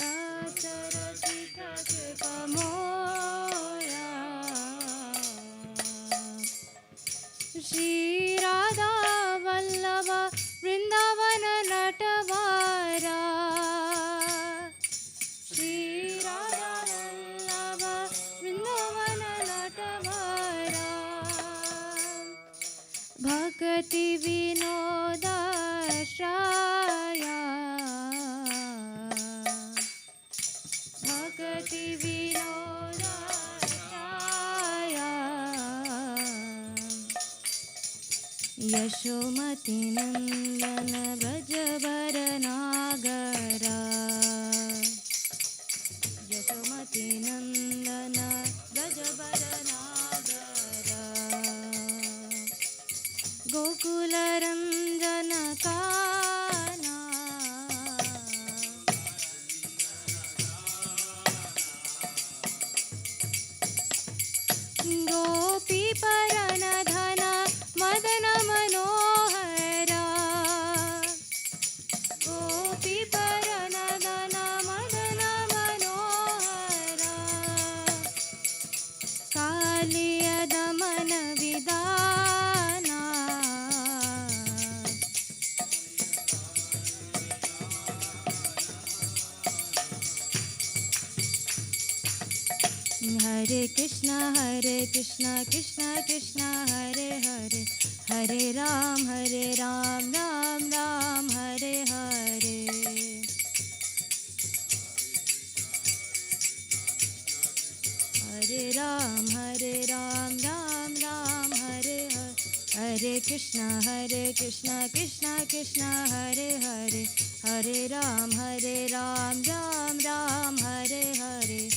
Speaker 1: रास रसिक के पमोया श्री राधा वल्लभ वृंदावन नटवारा श्री राधा वल्लभ वृंदावन नटवारा भक्ति विनोद श्राया भक्ति विनोद श्राया यशोमती नंदन व्रजबर नागरा यशोमती नंदन व्रजबर नागरा गोकुल रंजन काना गोपी परन धन मदन मनोहरा गोपी परन धन मदन मनोहरा कालिय दमन विदाना हरे Krishna Krishna Krishna Hare Hare Hare Ram Ram Ram Hare Hare Hare Ram Ram Ram Hare Hare Hare Krishna Krishna Krishna Hare Hare Hare Ram Ram Ram Hare Hare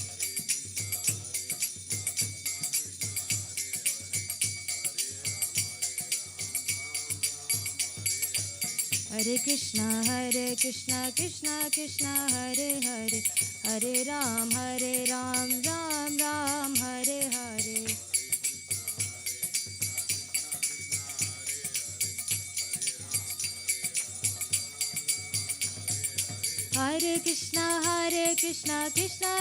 Speaker 1: Hare Krishna Krishna Krishna Hare Hare, Hare Ram Ram Ram Hare Hare. Hare Krishna Krishna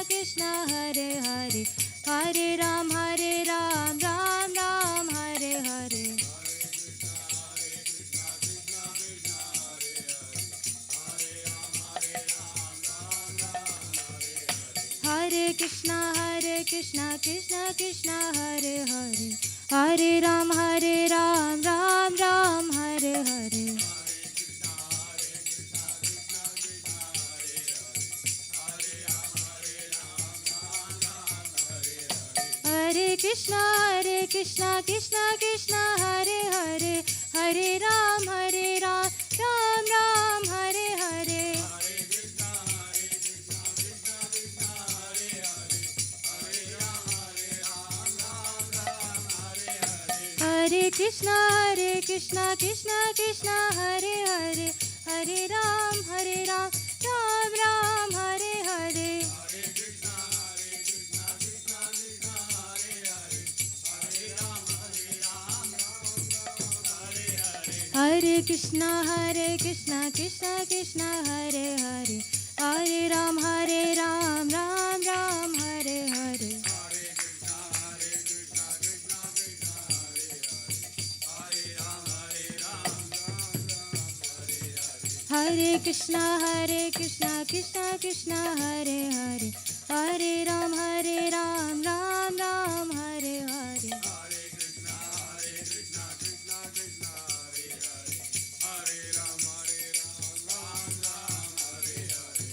Speaker 1: Krishna Hare Hare, Hare Ram Ram Ram Hare Hare. Hare Krishna Krishna Krishna Hare Hare, Hare Ram Ram Ram Hare Hare. Hare Krishna Krishna Krishna Hare Hare, Hare Ram Ram Ram Hare Hare. Hare Krishna Krishna Krishna Hare Hare, Hare Ram Ram Ram Hare Hare. Hare Krishna Krishna Krishna Hare Hare, Hare Ram Ram Ram Hare Hare. Hare Krishna Krishna Krishna Hare Hare, Hare Ram Ram Ram Hare Hare. Hare Krishna Krishna Krishna Hare Hare, Hare Ram Ram Ram Hare Hare.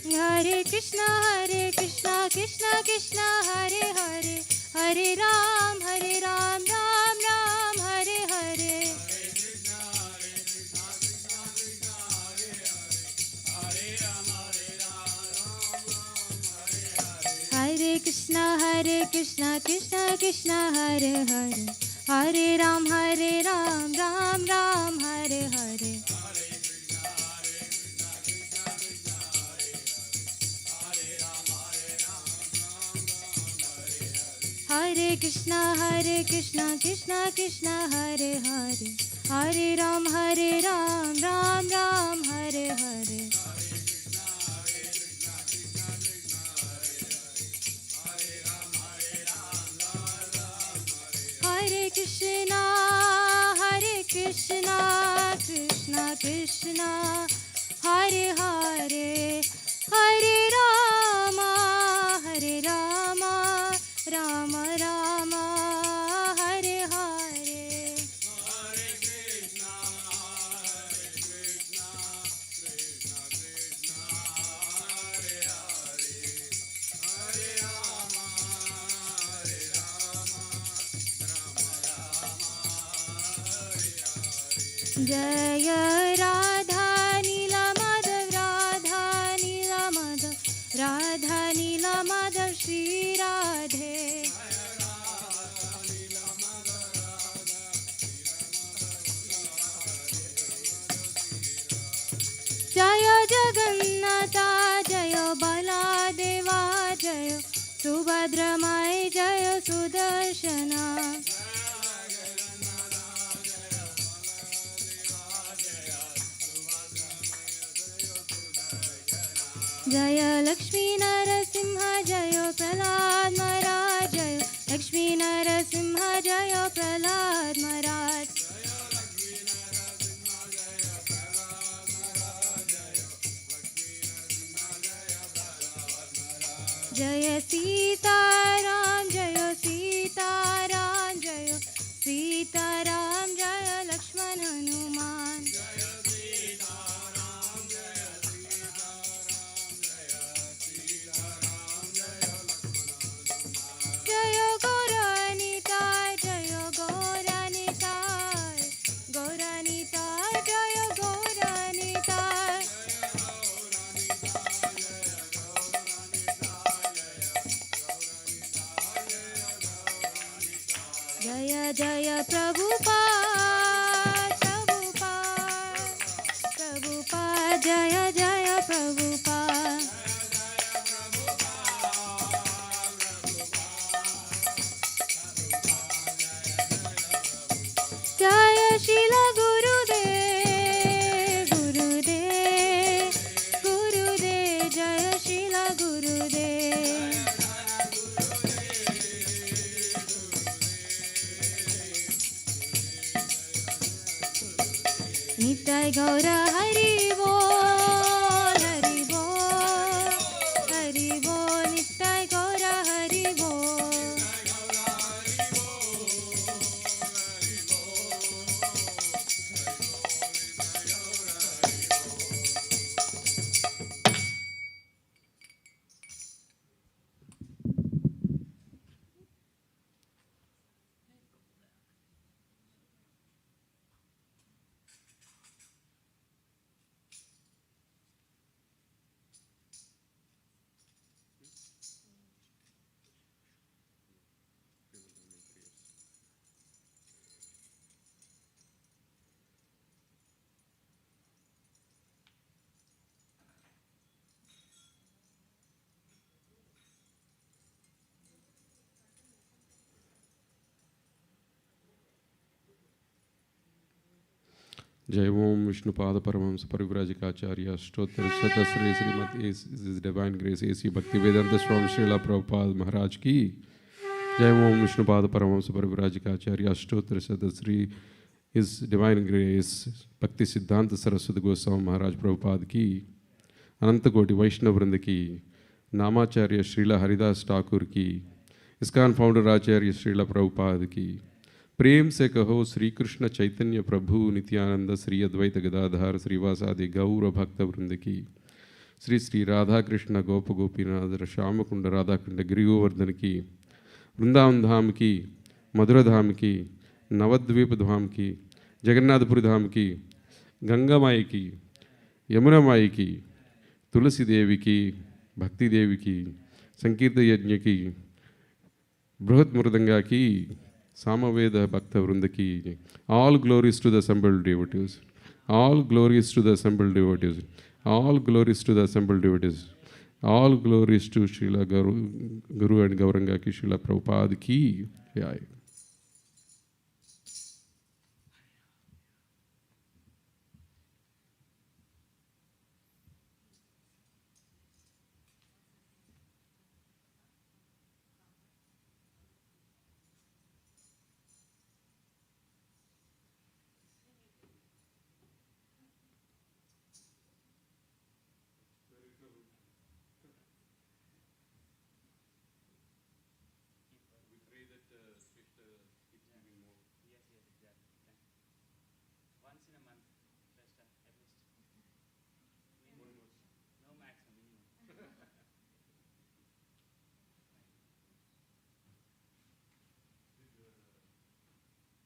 Speaker 1: Hare Krishna Krishna Krishna Hare Hare, Hare Ram Ram Ram Hare Hare. Hare Krishna Krishna Krishna Hare Hare, Hare Ram Ram Ram Hare Hare. Hare Krishna Krishna Krishna Hare Hare, Hare Rama Rama Rama Hare Hare. Jaya Radha Nila Madhav, Radha Nila Madhav, Radha Nila Madhav Shri Radhe. Jaya Jagannatha, Jaya Baladeva, Jaya Subhadramai, Jaya Sudarshana. Jaya Lakshmi Narasimha, Jaya Prahlad Maharaj, Jaya Lakshmi Narasimha, Jaya Prahlad Maharaj. Jaya Sita Ram, Jaya Sita Ram, Jaya Sita Ram, Jaya Lakshman Hanuman. Jaya Gauranitai, Jaya Gauranitai, Gauranitai, Jaya Gauranitai. Jaya Jaya Prabhupada, Prabhupada, Prabhupada. Gurudev. Nitai Gaura Hari Bol, Hari Bol, Hari Bol, Nitai Gaura Hari Bol.
Speaker 2: Jai Om Vishnupada Paramahamsa Parivrajikacharya Ashtottara Shatasri Srimad His Divine Grace A.C. Bhaktivedanta Swami Srila Prabhupada Maharaj Ki Jai Om Vishnupada Paramahamsa Parivrajikacharya Ashtottara Shatasri His Divine Grace Bhakti Siddhanta Saraswati Goswami Maharaj Prabhupada Ki Anantakoti Vaishnava Vrinda Ki Namacharya Srila Haridas Thakur Ki ISKCON Founder Acharya Srila Prabhupada Ki प्रेम से कहो श्री कृष्ण चैतन्य प्रभु नित्यानंद श्री अद्वैत गदाधर श्रीवासादि गौर भक्त वृंद की श्री श्री राधा कृष्ण गोप गोपीनाथ श्याम कुंड राधा कुंड गिरिगोवर्धन की वृंदावन धाम की मधुरा धाम की नवद्वीप धाम की जगन्नाथपुरी धाम की गंगा माई की यमुना माई की तुलसी देवी की भक्ति देवी की संकीर्त यज्ञ की बृहत मृदंगा की Samaveda Bhakta Vrinda ki. All glories to the assembled devotees. All glories to the assembled devotees. All glories to the assembled devotees. All glories to Srila Guru and Gauranga ki Srila Prabhupada ki. Jai.
Speaker 6: Once in a month.